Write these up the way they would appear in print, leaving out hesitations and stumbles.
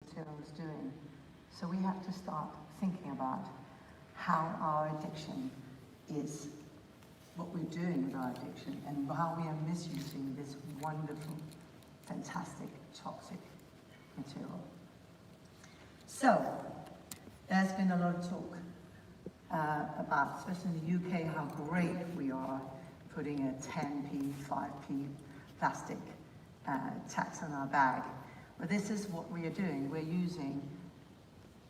material is doing. So we have to start thinking about how our addiction is, what we're doing with our addiction, and how we are misusing this wonderful, fantastic, toxic material. So, there's been a lot of talk about, especially in the UK, how great we are putting a 10p, 5p plastic tax on our bag. But this is what we are doing. We're using,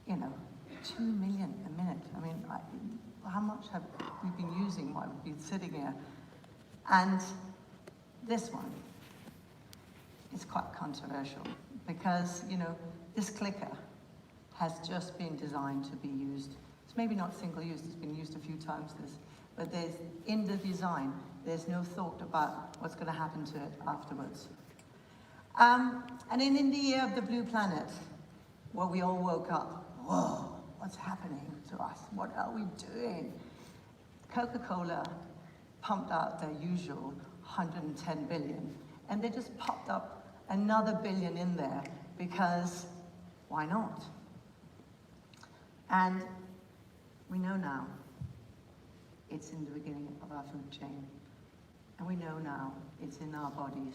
2 million a minute. I mean, how much have we been using while we've been sitting here? And this one is quite controversial because, this clicker has just been designed to be used. It's maybe not single use, it's been used a few times, but in the design, there's no thought about what's going to happen to it afterwards. And in the year of the Blue Planet, where we all woke up, whoa, what's happening to us? What are we doing? Coca-Cola pumped out their usual 110 billion, and they just popped up another billion in there because why not? And we know now it's in the beginning of our food chain, and we know now it's in our bodies.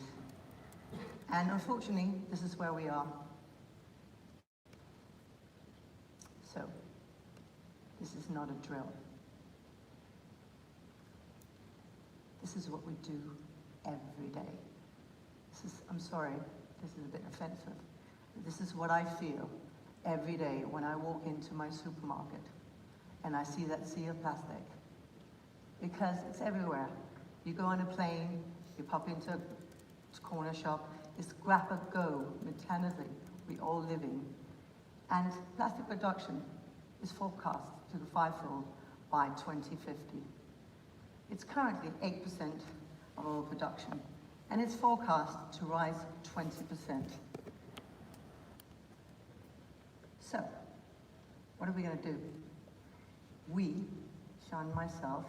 And unfortunately, this is where we are. So, this is not a drill. This is what we do every day. I'm sorry, this is a bit offensive, but this is what I feel every day when I walk into my supermarket and I see that sea of plastic. Because it's everywhere. You go on a plane, you pop into a corner shop, it's grab and go mentality we all live in. And plastic production is forecast to go fivefold by 2050. It's currently 8% of all production, and it's forecast to rise 20%. So, what are we going to do? We, Sean and myself,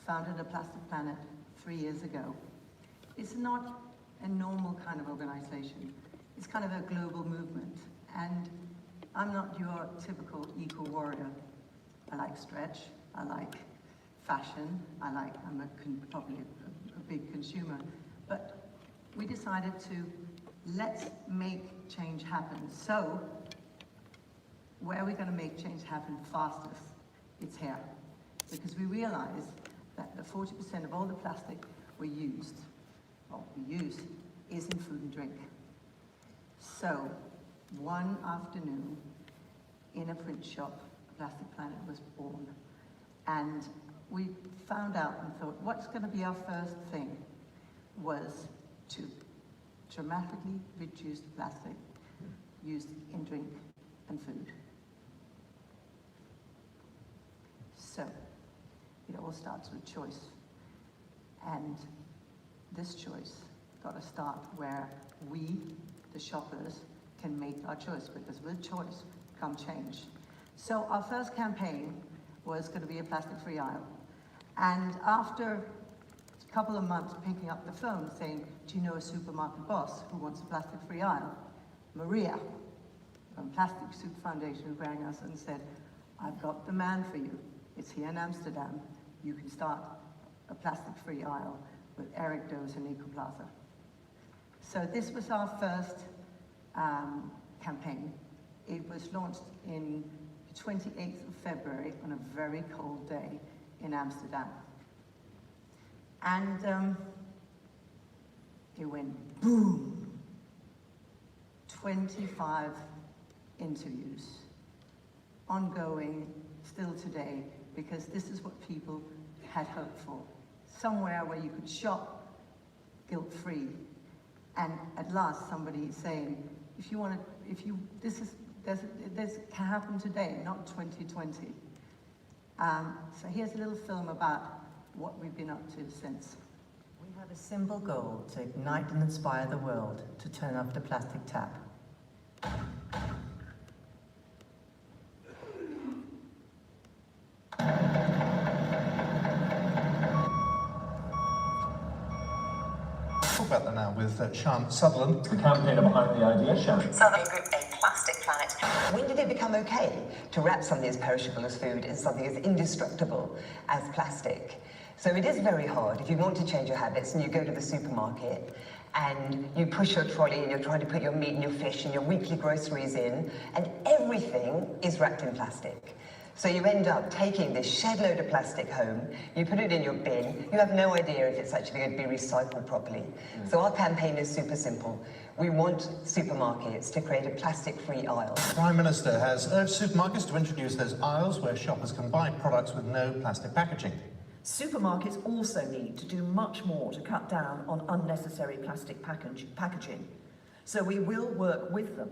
founded a Plastic Planet 3 years ago. It's not a normal kind of organization. It's kind of a global movement. And I'm not your typical eco-warrior. I like stretch, I like fashion, I'm probably a big consumer. But we decided to, let's make change happen. So, where are we going to make change happen fastest? It's here. Because we realize that the 40% of all the plastic we use is in food and drink. So, one afternoon, in a print shop, Plastic Planet was born. And we found out and thought, what's going to be our first thing was to dramatically reduce the plastic used in drink and food. So, it all starts with choice. And this choice got to start where we, the shoppers, can make our choice, because with choice come change. So our first campaign was going to be a plastic-free aisle. And after a couple of months picking up the phone saying, do you know a supermarket boss who wants a plastic-free aisle? Maria from Plastic Soup Foundation rang us and said, I've got the man for you. It's here in Amsterdam. You can start a plastic-free aisle with Eric Does and Ecoplaza. So this was our first campaign. It was launched in the 28th of February on a very cold day in Amsterdam. And it went boom. 25 interviews, ongoing still today, because this is what people had hoped for. Somewhere where you could shop guilt-free. And at last somebody saying, this can happen today, not 2020. So here's a little film about what we've been up to since. We have a simple goal to ignite and inspire the world to turn off the plastic tap. Talk about that now with Sian Sutherland. The campaigner behind the idea, Sian. Southern Group A Plus plastic planet. When did it become okay to wrap something as perishable as food in something as indestructible as plastic? So it is very hard if you want to change your habits and you go to the supermarket and you push your trolley and you're trying to put your meat and your fish and your weekly groceries in, and everything is wrapped in plastic. So you end up taking this shed load of plastic home, you put it in your bin, you have no idea if it's actually going to be recycled properly. So our campaign is super simple. We want supermarkets to create a plastic-free aisle. The Prime Minister has urged supermarkets to introduce those aisles where shoppers can buy products with no plastic packaging. Supermarkets also need to do much more to cut down on unnecessary plastic packaging. So we will work with them.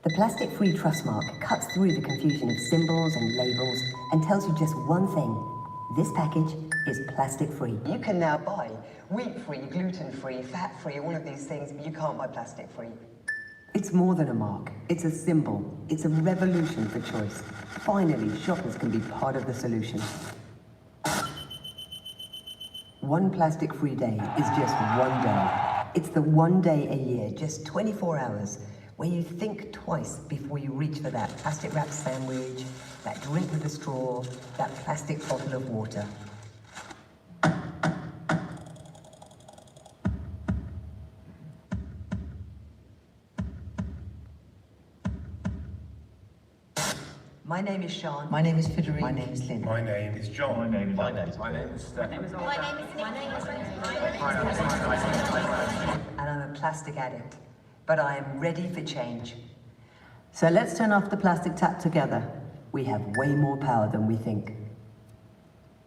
The plastic-free trust mark cuts through the confusion of symbols and labels and tells you just one thing. This package is plastic-free. You can now buy wheat-free, gluten-free, fat-free, all of these things, but you can't buy plastic-free. It's more than a mark. It's a symbol. It's a revolution for choice. Finally, shoppers can be part of the solution. One plastic-free day is just one day. It's the one day a year, just 24 hours, where you think twice before you reach for that plastic-wrapped sandwich, that drink with a straw, that plastic bottle of water. My name is Sean. My name is Federica. My name is Lynn. My name is John. My name is Stephen. And I'm a plastic addict, but I am ready for change. So let's turn off the plastic tap together. We have way more power than we think.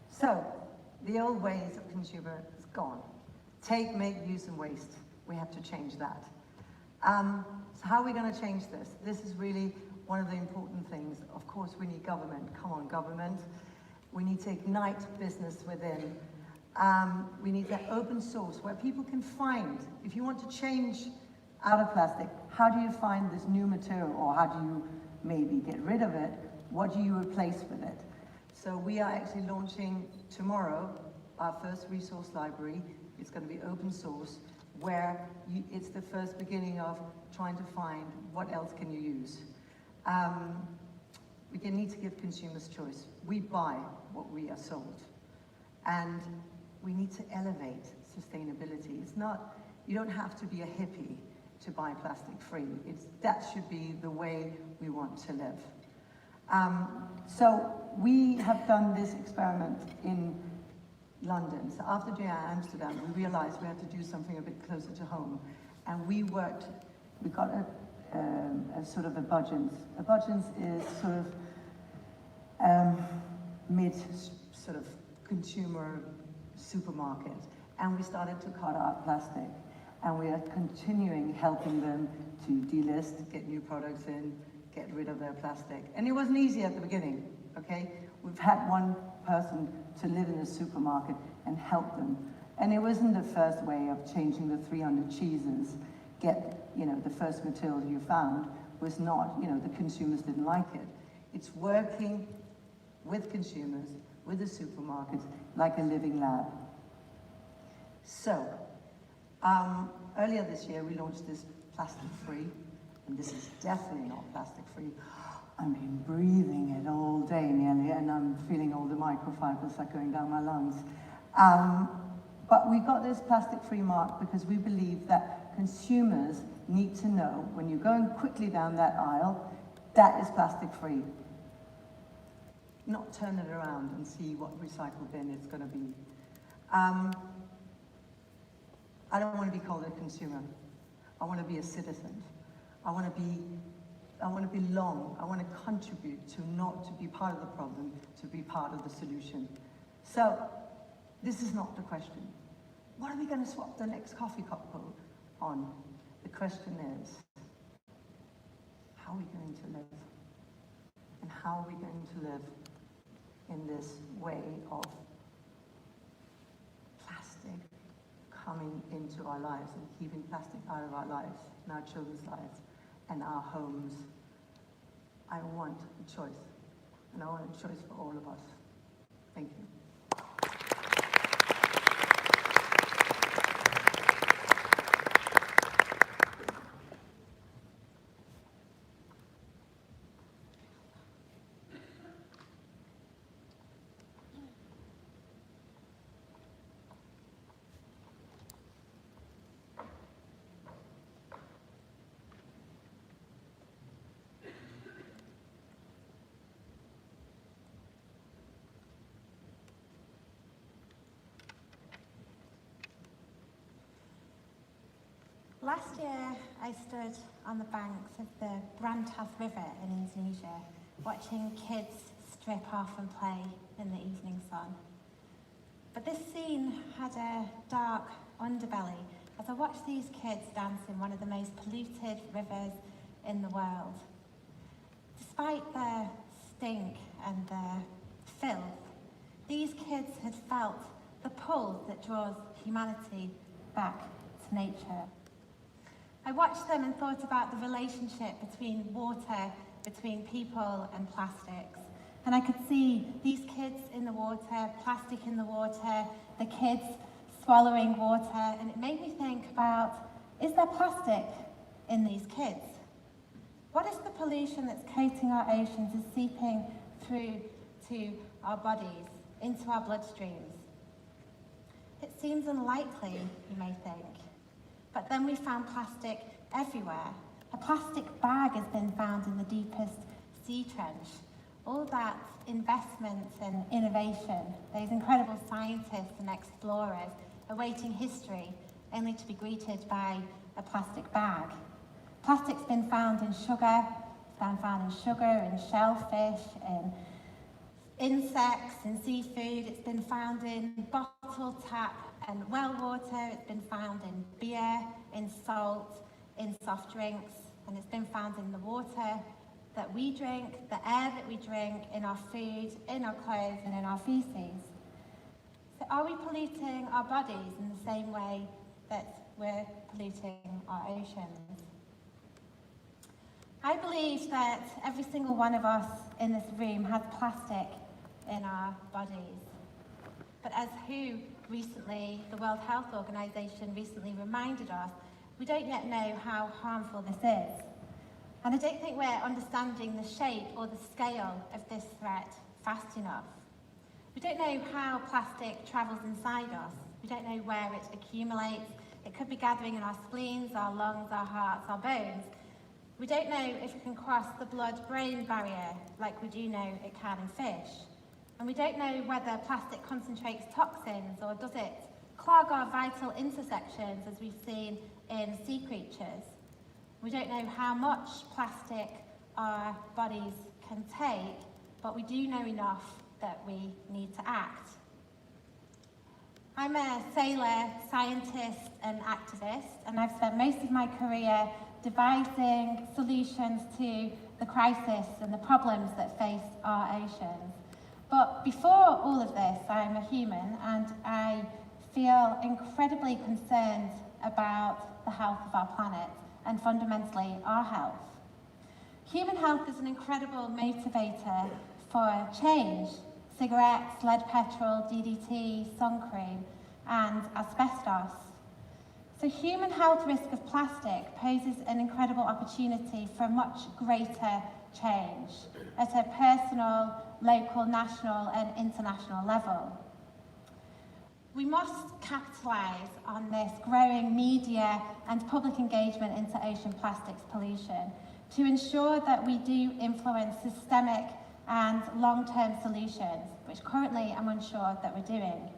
So, the old ways of consumer is gone. Take, make, use, and waste. We have to change that. So how are we going to change this? This is really one of the important things. Of course, we need government. Come on, government. We need to ignite business within. We need that open source where people can find, if you want to change out of plastic, how do you find this new material, or how do you maybe get rid of it? What do you replace with it? So we are actually launching tomorrow our first resource library. It's going to be open source, where it's the first beginning of trying to find what else can you use. We need to give consumers choice. We buy what we are sold. And we need to elevate sustainability. It's not, you don't have to be a hippie to buy plastic free. That should be the way we want to live. So we have done this experiment in London. So after doing Amsterdam, we realized we had to do something a bit closer to home. And we got a sort of a Budgens. A Budgens is sort of mid sort of consumer supermarket. And we started to cut out plastic. And we are continuing helping them to delist, get new products in, get rid of their plastic. And it wasn't easy at the beginning, okay? We've had one person to live in a supermarket and help them. And it wasn't the first way of changing the 300 cheeses. Get, the first material you found was not, the consumers didn't like it. It's working with consumers, with the supermarkets, like a living lab. So, earlier this year, we launched this plastic-free, and this is definitely not plastic-free. I've been breathing it all day nearly, and I'm feeling all the microfibers are going down my lungs. But we got this plastic-free mark because we believe that consumers need to know, when you're going quickly down that aisle, that is plastic-free. Not turn it around and see what recycle bin it's going to be. I don't want to be called a consumer. I want to be a citizen. I want to belong. I want to contribute to not to be part of the problem, to be part of the solution. So, this is not the question. What are we going to swap the next coffee cup on? The question is, how are we going to live? And how are we going to live in this way of plastic coming into our lives and keeping plastic out of our lives, and our children's lives, and our homes? I want a choice, and I want a choice for all of us. Thank you. Last year, I stood on the banks of the Brantas River in Indonesia, watching kids strip off and play in the evening sun. But this scene had a dark underbelly as I watched these kids dance in one of the most polluted rivers in the world. Despite the stink and the filth, these kids had felt the pull that draws humanity back to nature. I watched them and thought about the relationship between water, between people and plastics. And I could see these kids in the water, plastic in the water, the kids swallowing water, and it made me think about, is there plastic in these kids? What if the pollution that's coating our oceans is seeping through to our bodies, into our bloodstreams? It seems unlikely, you may think. But then we found plastic everywhere. A plastic bag has been found in the deepest sea trench. All that investment and innovation, those incredible scientists and explorers awaiting history, only to be greeted by a plastic bag. Plastic's been found in sugar, it's been found in sugar, in shellfish, in insects, in seafood. It's been found in bottled tap and well water. It's been found in beer, in salt, in soft drinks, and it's been found in the water that we drink, the air that we drink, in our food, in our clothes, and in our feces. So are we polluting our bodies in the same way that we're polluting our oceans? I believe that every single one of us in this room has plastic in our bodies. But as WHO recently, the World Health Organization recently reminded us, we don't yet know how harmful this is. And I don't think we're understanding the shape or the scale of this threat fast enough. We don't know how plastic travels inside us. We don't know where it accumulates. It could be gathering in our spleens, our lungs, our hearts, our bones. We don't know if it can cross the blood-brain barrier like we do know it can in fish. And we don't know whether plastic concentrates toxins or does it clog our vital intersections as we've seen in sea creatures. We don't know how much plastic our bodies can take, but we do know enough that we need to act. I'm a sailor, scientist and activist, and I've spent most of my career devising solutions to the crisis and the problems that face our oceans. But before all of this, I'm a human and I feel incredibly concerned about the health of our planet and fundamentally our health. Human health is an incredible motivator for change. Cigarettes, lead petrol, DDT, sun cream and asbestos. So human health risk of plastic poses an incredible opportunity for much greater change at a personal, local, national and international level. We must capitalise on this growing media and public engagement into ocean plastics pollution to ensure that we do influence systemic and long-term solutions, which currently I'm unsure that we're doing.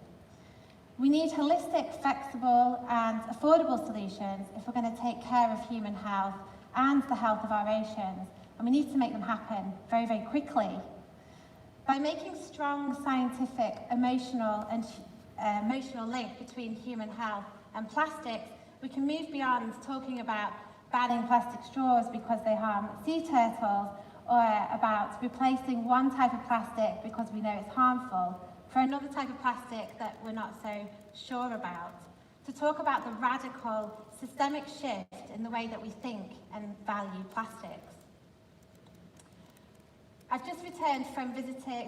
We need holistic, flexible and affordable solutions if we're going to take care of human health and the health of our oceans, and we need to make them happen very, very quickly. By making strong scientific, emotional link between human health and plastics, we can move beyond talking about banning plastic straws because they harm sea turtles, or about replacing one type of plastic because we know it's harmful for another type of plastic that we're not so sure about, to talk about the radical systemic shift in the way that we think and value plastics. I've just returned from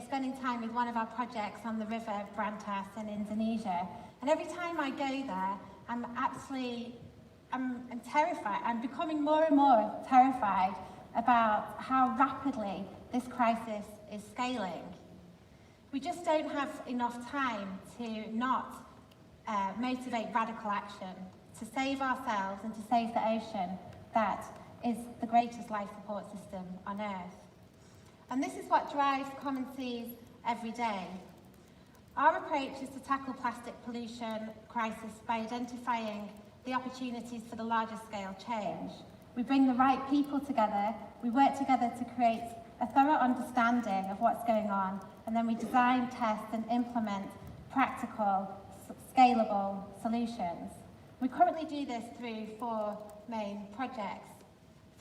spending time with one of our projects on the river Brantas in Indonesia, and every time I go there, I'm terrified. I'm becoming more and more terrified about how rapidly this crisis is scaling. We just don't have enough time to not motivate radical action, to save ourselves and to save the ocean that is the greatest life support system on Earth. And this is what drives Common Seas every day. Our approach is to tackle plastic pollution crisis by identifying the opportunities for the larger scale change. We bring the right people together, we work together to create a thorough understanding of what's going on, and then we design, test and implement practical, scalable solutions. We currently do this through 4 main projects.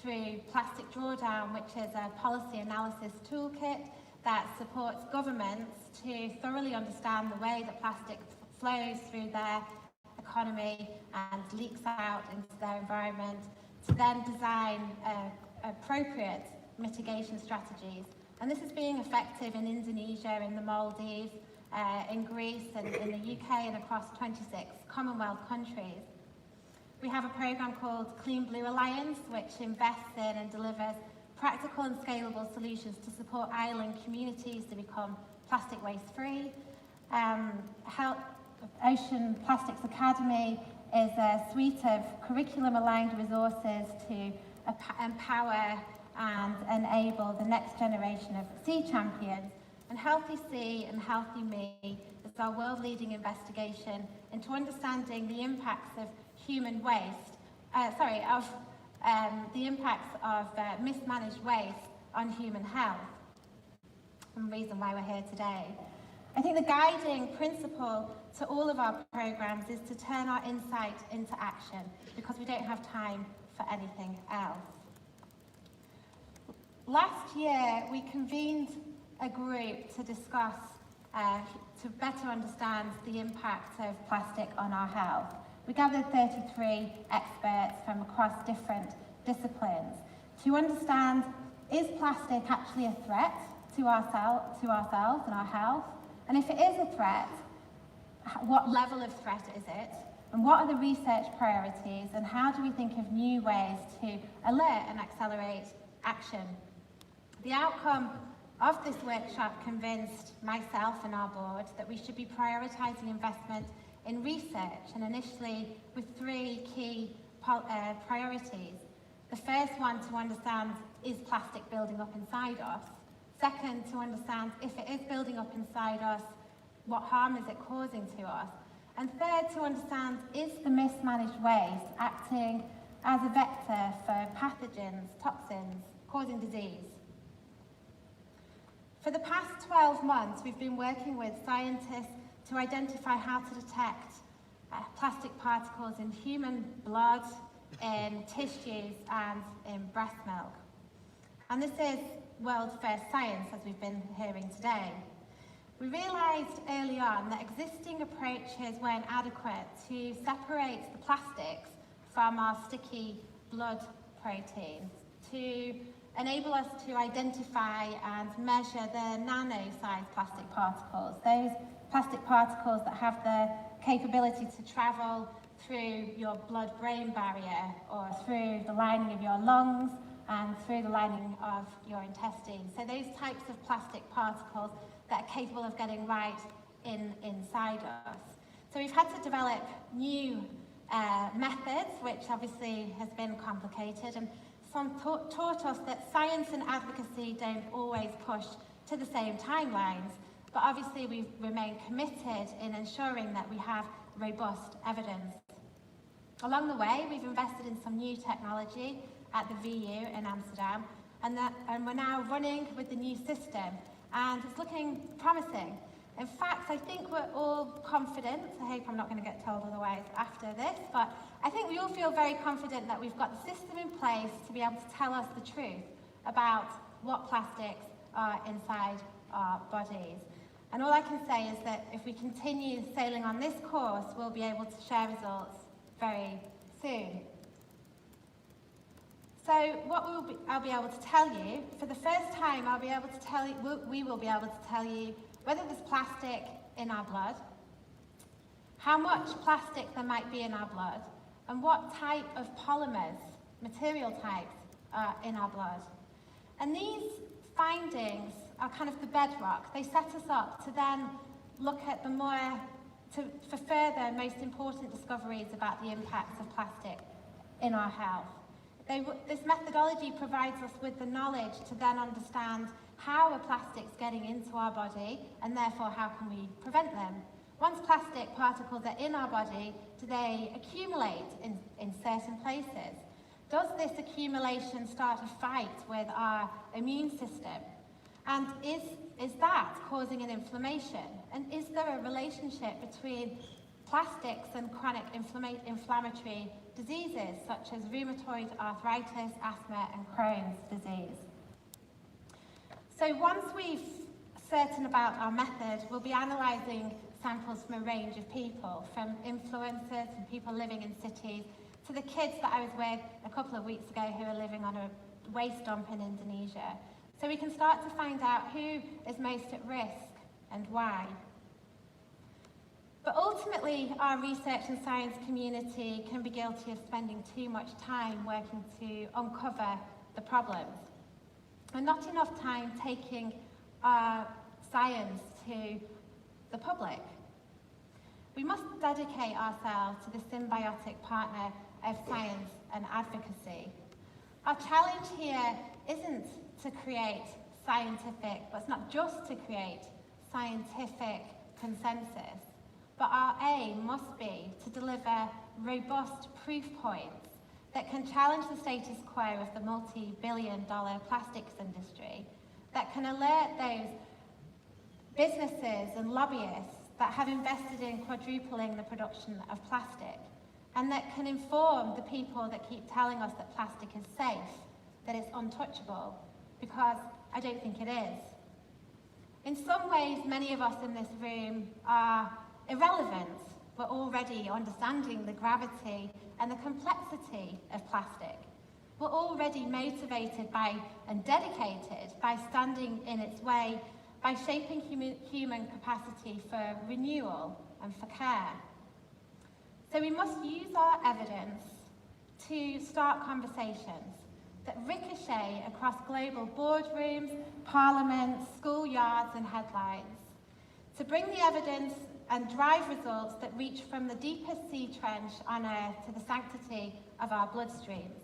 Through Plastic Drawdown, which is a policy analysis toolkit that supports governments to thoroughly understand the way that plastic flows through their economy and leaks out into their environment, to then design appropriate mitigation strategies. And this is being effective in Indonesia, in the Maldives, in Greece and in the UK and across 26 Commonwealth countries. We have a programme called Clean Blue Alliance, which invests in and delivers practical and scalable solutions to support island communities to become plastic waste free. Ocean Plastics Academy is a suite of curriculum-aligned resources to empower and enable the next generation of sea champions. And Healthy Sea and Healthy Me is our world-leading investigation into understanding the impacts of human waste, the impacts of mismanaged waste on human health, and the reason why we're here today. I think the guiding principle to all of our programs is to turn our insight into action, because we don't have time for anything else. Last year, we convened a group to discuss, to better understand the impact of plastic on our health. We gathered 33 experts from across different disciplines to understand, is plastic actually a threat to ourselves and our health? And if it is a threat, what level of threat is it? And what are the research priorities? And how do we think of new ways to alert and accelerate action? The outcome of this workshop convinced myself and our board that we should be prioritising investment in research, and initially with 3 key priorities. The first one, to understand, is plastic building up inside us? Second, to understand, if it is building up inside us, what harm is it causing to us? And third, to understand, is the mismanaged waste acting as a vector for pathogens, toxins, causing disease? For the past 12 months, we've been working with scientists to identify how to detect plastic particles in human blood, in tissues and in breast milk. And this is world first science, as we've been hearing today. We realised early on that existing approaches weren't adequate to separate the plastics from our sticky blood proteins, to enable us to identify and measure the nano-sized plastic particles, those plastic particles that have the capability to travel through your blood-brain barrier or through the lining of your lungs and through the lining of your intestines. So those types of plastic particles that are capable of getting right inside us. So we've had to develop new methods, which obviously has been complicated, and some taught us that science and advocacy don't always push to the same timelines, but obviously we remain committed in ensuring that we have robust evidence. Along the way, we've invested in some new technology at the VU in Amsterdam, and we're now running with the new system, and it's looking promising. In fact, I think we're all confident, I hope I'm not going to get told otherwise after this, but I think we all feel very confident that we've got the system in place to be able to tell us the truth about what plastics are inside our bodies. And all I can say is that if we continue sailing on this course, we'll be able to share results very soon. So I'll be able to tell you, for the first time, we will be able to tell you whether there's plastic in our blood, how much plastic there might be in our blood, and what type of polymers, material types, are in our blood. And these findings are kind of the bedrock. They set us up to then look at for further, most important discoveries about the impacts of plastic in our health. This methodology provides us with the knowledge to then understand how are plastics getting into our body, and therefore how can we prevent them. Once plastic particles are in our body, do they accumulate in certain places? Does this accumulation start a fight with our immune system? And is that causing an inflammation? And is there a relationship between plastics and chronic inflammatory diseases such as rheumatoid arthritis, asthma, and Crohn's disease? So once we've certain about our method, we'll be analysing samples from a range of people, from influencers and people living in cities, to the kids that I was with a couple of weeks ago who are living on a waste dump in Indonesia. So we can start to find out who is most at risk and why. But ultimately, our research and science community can be guilty of spending too much time working to uncover the problems, and not enough time taking our science to the public. We must dedicate ourselves to the symbiotic partner of science and advocacy. Our challenge here isn't to create scientific, but it's not just to create scientific consensus, but our aim must be to deliver robust proof points that can challenge the status quo of the multi-billion-dollar plastics industry, that can alert those businesses and lobbyists that have invested in quadrupling the production of plastic, and that can inform the people that keep telling us that plastic is safe, that it's untouchable, because I don't think it is. In some ways, many of us in this room are irrelevant. We're already understanding the gravity and the complexity of plastic. We're already motivated by and dedicated by standing in its way, by shaping human capacity for renewal and for care. So we must use our evidence to start conversations that ricochet across global boardrooms, parliaments, schoolyards and headlines, to bring the evidence and drive results that reach from the deepest sea trench on Earth to the sanctity of our bloodstreams.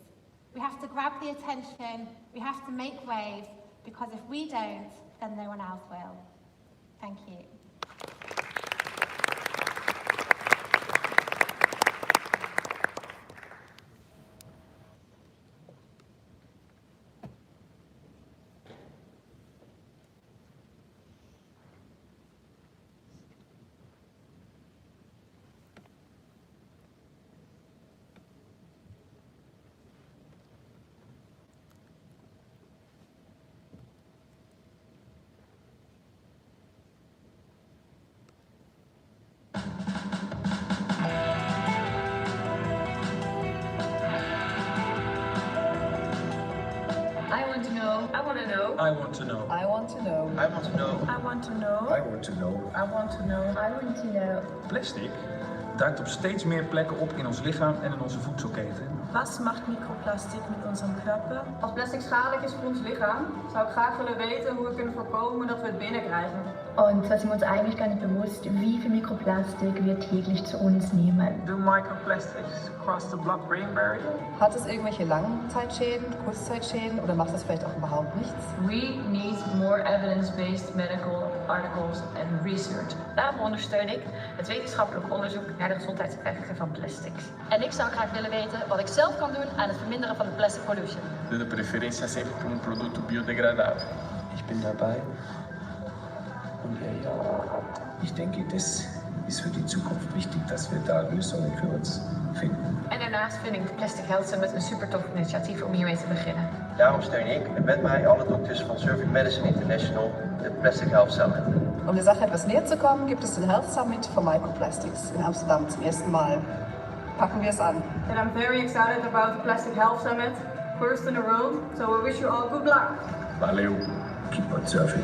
We have to grab the attention, we have to make waves, because if we don't, then no one else will. Thank you. I want to know. I want to know. I want to know. I want to know. I want to know. I want to know. I want to know. I want to know. I want to know. Plastic duikt op steeds meer plekken op in ons lichaam en in onze voedselketen. Was macht Mikroplastik mit unserem Körper? Als plastic schadelijk is voor ons lichaam, zou ik graag willen weten hoe we kunnen voorkomen dat we het binnenkrijgen. Und zwar sind wir uns eigentlich gar nicht bewusst, wie viel Mikroplastik wir täglich zu uns nehmen. Do microplastics cross the blood-brain barrier? Hat es irgendwelche Langzeitschäden, Kurzzeitschäden oder macht es vielleicht auch überhaupt nichts? We need more evidence-based medical articles and research. Daarom ondersteun ik het wetenschappelijk onderzoek naar de gezondheidseffecten van plastics. En ik zou graag willen weten wat ik zelf kan doen aan het verminderen van de plastic pollution. De preferencia sempre por producto biodegradável. Ich bin dabei. Und ja, ich denke, das ist für die Zukunft wichtig, dass wir da Lösungen für uns finden. En daarnaast vind ik de Plastic Health Summit een super tof initiatief om hiermee te beginnen. Daarom steun ik en met mij alle dokters van Serving Medicine International de Plastic Health Summit. Um der Sache etwas näher zu kommen, gibt es den Health Summit for Microplastics in Amsterdam zum ersten Mal. Packen wir es an. And I'm very excited about the Plastic Health Summit, first in the world, so we wish you all good luck. Valeu. Keep on surfing.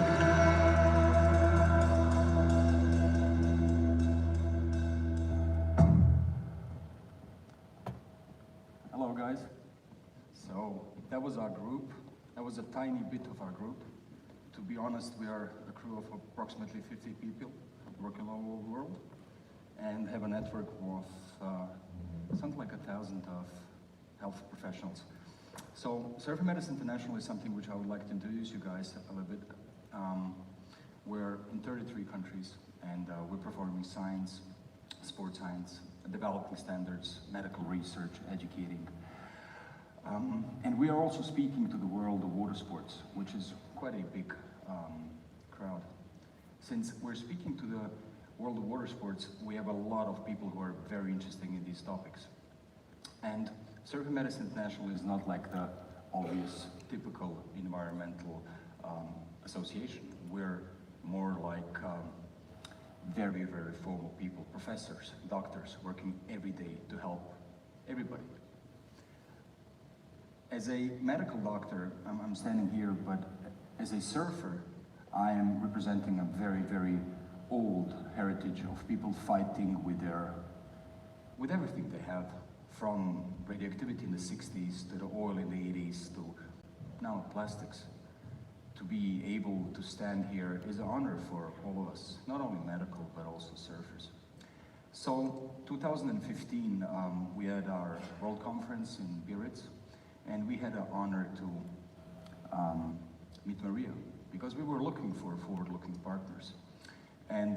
Hello guys. So that was our group. That was a tiny bit of our group. To be honest, we are a crew of approximately 50 people working all over the world and have a network of something like 1,000 of health professionals. So Serving Medicine International is something which I would like to introduce you guys a little bit. We're in 33 countries And we're performing science, sports science, developing standards, medical research, educating. And we are also speaking to the world of water sports, which is quite a big crowd. Since we're speaking to the world of water sports, we have a lot of people who are very interested in these topics. And Surfing Medicine International is not like the obvious, typical environmental association. We're more like very, very formal people, professors, doctors, working every day to help everybody. As a medical doctor, I'm standing here, but as a surfer, I am representing a very, very old heritage of people fighting with everything they have, from radioactivity in the 60s to the oil in the 80s to now plastics. To be able to stand here is an honor for all of us, not only medical, but also surfers. So 2015, we had our World Conference in Biarritz, and we had an honor to meet Maria, because we were looking for forward-looking partners. And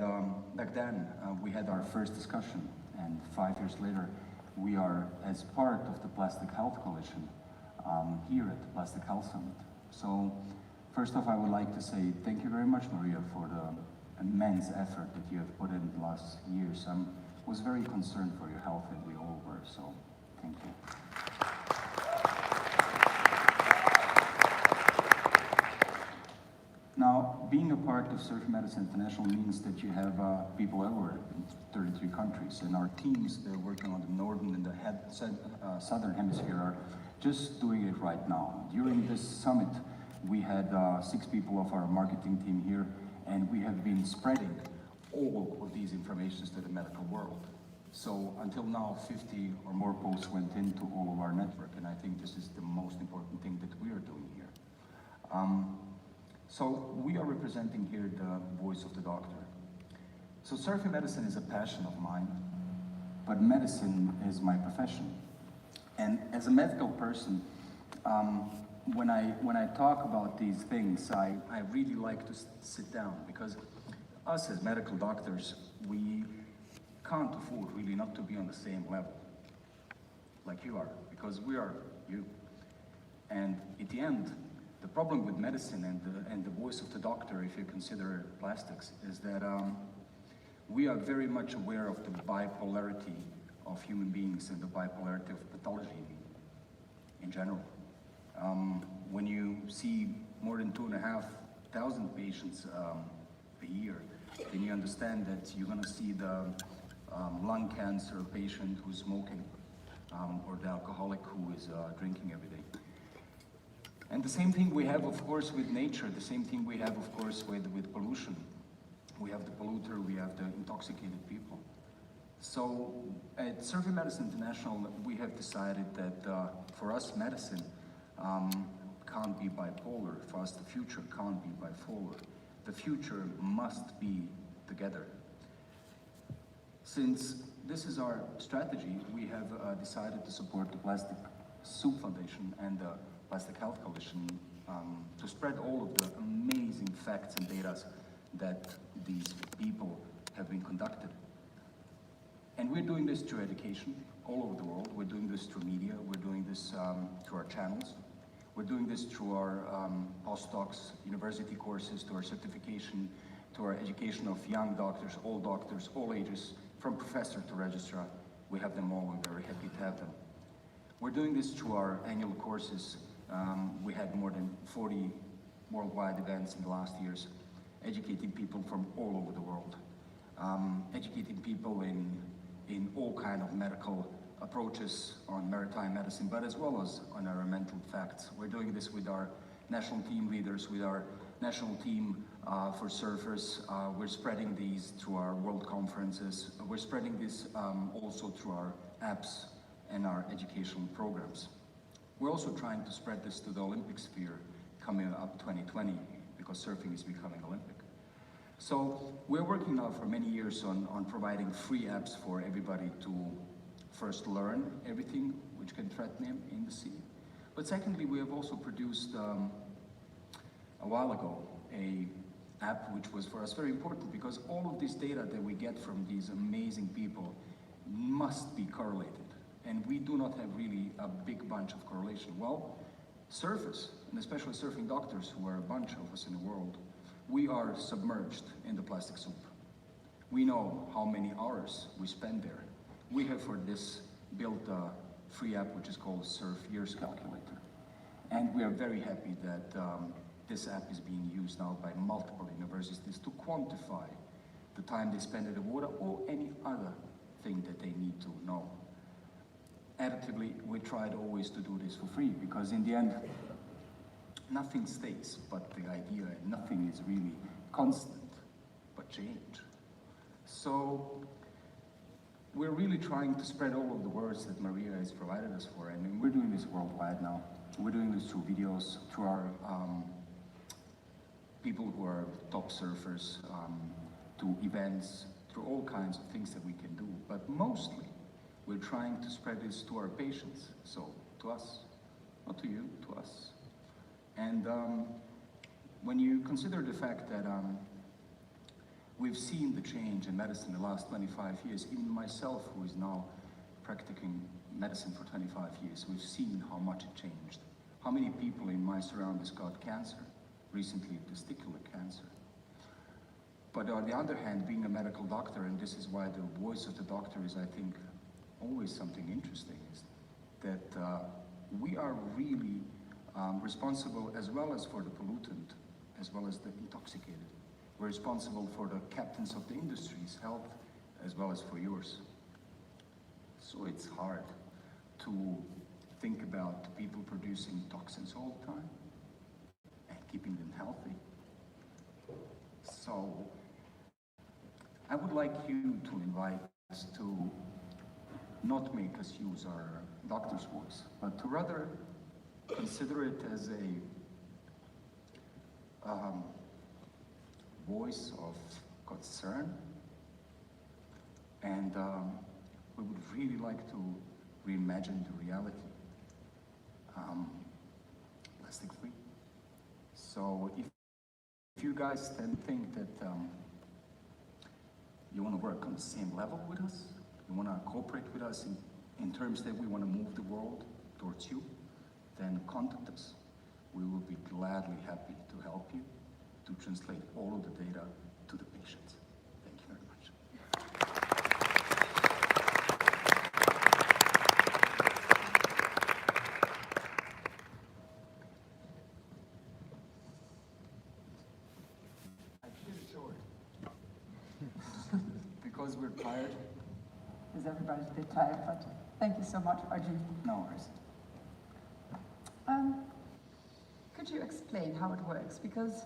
back then, we had our first discussion, and 5 years later, we are, as part of the Plastic Health Coalition, here at the Plastic Health Summit. So, first off, I would like to say thank you very much, Maria, for the immense effort that you have put in the last years. I was very concerned for your health, and we all were, so thank you. Now, being a part of Surfing Medicine International means that you have people everywhere in 33 countries, and our teams that are working on the northern and the southern hemisphere are just doing it right now. During this summit, we had 6 people of our marketing team here, and we have been spreading all of these informations to the medical world. So until now, 50 or more posts went into all of our network, and I think this is the most important thing that we are doing here. So we are representing here the voice of the doctor. So surfing medicine is a passion of mine, but medicine is my profession. And as a medical person, when I talk about these things, I really like to sit down, because us as medical doctors, we can't afford really not to be on the same level like you are, because we are you. And at the end, the problem with medicine and the voice of the doctor, if you consider plastics, is that we are very much aware of the bipolarity of human beings and the bipolarity of pathology in general. When you see more than 2,500 patients a year, then you understand that you're going to see the lung cancer patient who's smoking, or the alcoholic who is drinking every day. And the same thing we have, of course, with nature, the same thing we have, of course, with pollution. We have the polluter, we have the intoxicated people. So at Surfing Medicine International, we have decided that for us, medicine can't be bipolar. For us, the future can't be bipolar. The future must be together. Since this is our strategy, we have decided to support the Plastic Soup Foundation and the Plastic Health Coalition to spread all of the amazing facts and data that these people have been conducted. And we're doing this through education all over the world. We're doing this through media. We're doing this through our channels. We're doing this through our postdocs, university courses, to our certification, to our education of young doctors, all ages, from professor to registrar. We have them all. We're very happy to have them. We're doing this through our annual courses. We had more than 40 worldwide events in the last years, educating people from all over the world, educating people in all kind of medical approaches on maritime medicine, but as well as on environmental facts. We're doing this with our national team leaders, with our national team for surfers. We're spreading these through our world conferences. We're spreading this also through our apps and our educational programs. We're also trying to spread this to the Olympic sphere coming up 2020, because surfing is becoming Olympic. So we're working now for many years on providing free apps for everybody to first learn everything which can threaten him in the sea. But secondly, we have also produced a while ago a app, which was for us very important because all of this data that we get from these amazing people must be correlated. And we do not have really a big bunch of correlation. Well, surfers, and especially surfing doctors, who are a bunch of us in the world, we are submerged in the plastic soup. We know how many hours we spend there. We have for this built a free app which is called Surf Years Calculator. And we are very happy that this app is being used now by multiple universities to quantify the time they spend in the water or any other thing that they need to know. Additively, we tried always to do this for free because in the end, nothing stays but the idea, and nothing is really constant but change. So we're really trying to spread all of the words that Maria has provided us for, and we're doing this worldwide now. We're doing this through videos, through our people who are top surfers, to events, through all kinds of things that we can do. But mostly, we're trying to spread this to our patients, so to us, not to you, to us. And when you consider the fact that we've seen the change in medicine in the last 25 years, even myself, who is now practicing medicine for 25 years, we've seen how much it changed. How many people in my surroundings got cancer, recently testicular cancer. But on the other hand, being a medical doctor, and this is why the voice of the doctor is, I think, always something interesting, is that we are really responsible as well as for the pollutant, as well as the intoxicated. We're responsible for the captains of the industry's health, as well as for yours. So it's hard to think about people producing toxins all the time and keeping them healthy. So I would like you to invite us to not make us use our doctor's voice, but to rather consider it as a voice of concern. And we would really like to reimagine the reality, plastic-free. So if you guys then think that you want to work on the same level with us, you want to cooperate with us in terms that we want to move the world towards you, then contact us. We will be gladly happy to help you to translate all of the data to the patients. Thank you very much. I keep it short. Because we're tired. Because everybody's a bit tired, but thank you so much, Arjun. No worries. Could you explain how it works? Because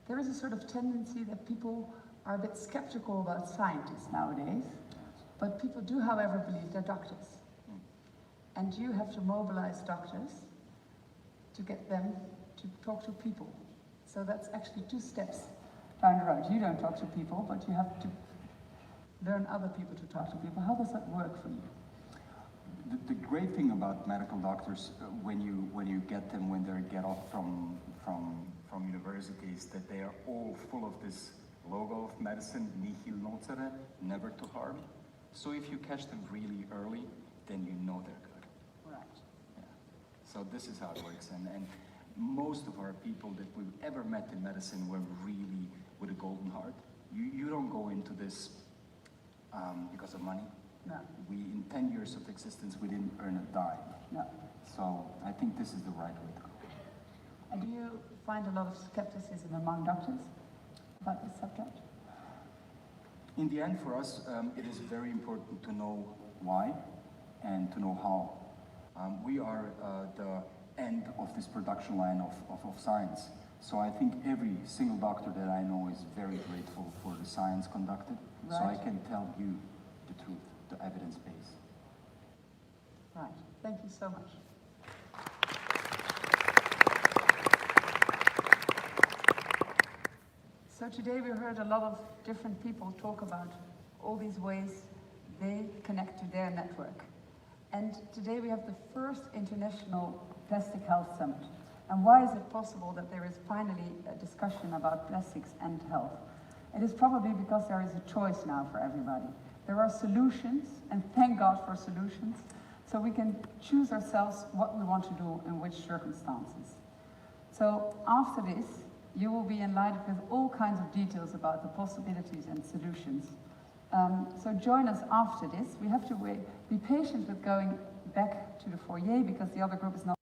there is a sort of tendency that people are a bit skeptical about scientists nowadays, but people do, however, believe they're doctors. And you have to mobilize doctors to get them to talk to people. So that's actually 2 steps down the road. You don't talk to people, but you have to learn other people to talk to people. How does that work for you? The great thing about medical doctors, when you get them, when they get off from universities, that they are all full of this logo of medicine, nihil nocere, never to harm. So if you catch them really early, then you know they're good. Right. Yeah. So this is how it works, and most of our people that we've ever met in medicine were really with a golden heart. You don't go into this because of money. No. In 10 years of existence, we didn't earn a dime. No. So I think this is the right way to go. And do you find a lot of skepticism among doctors about this subject? In the end, for us, it is very important to know why and to know how. We are the end of this production line of science. So I think every single doctor that I know is very grateful for the science conducted. Right. So I can tell you the truth, the evidence base. Right. Thank you so much. So today we heard a lot of different people talk about all these ways they connect to their network. And today we have the first International Plastic Health Summit. And why is it possible that there is finally a discussion about plastics and health? It is probably because there is a choice now for everybody. There are solutions, and thank God for solutions, so we can choose ourselves what we want to do in which circumstances. So after this, you will be enlightened with all kinds of details about the possibilities and solutions. So join us after this. We have to be patient with going back to the foyer because the other group is not